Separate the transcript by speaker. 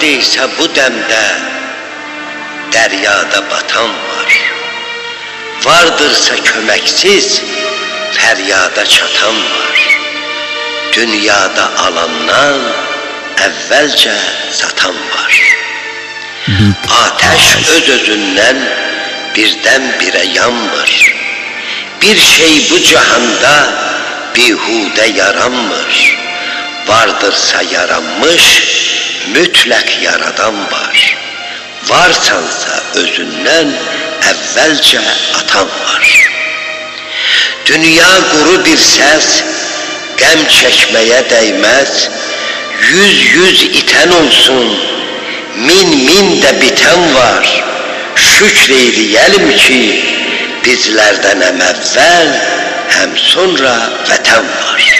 Speaker 1: deysə bu dəmdə dəryada batan var. Vardırsa köməksiz fəryada çatan var. Dünyada alandan əvvəlcə satan var. Ateş öz-özündən birdən-birə yanmır. Bir şey bu cihanda bihudə yaranmır. Vardırsa yaranmış mütləq yaradan var. Varsansa özündən əvvəlcə atan var. Dünya quru bir səs, qəm çəkməyə dəyməz. Yüz itən olsun, min də bitən var. Şükr eyləyəlim ki, bizlərdən həm əvvəl, həm sonra vətən var.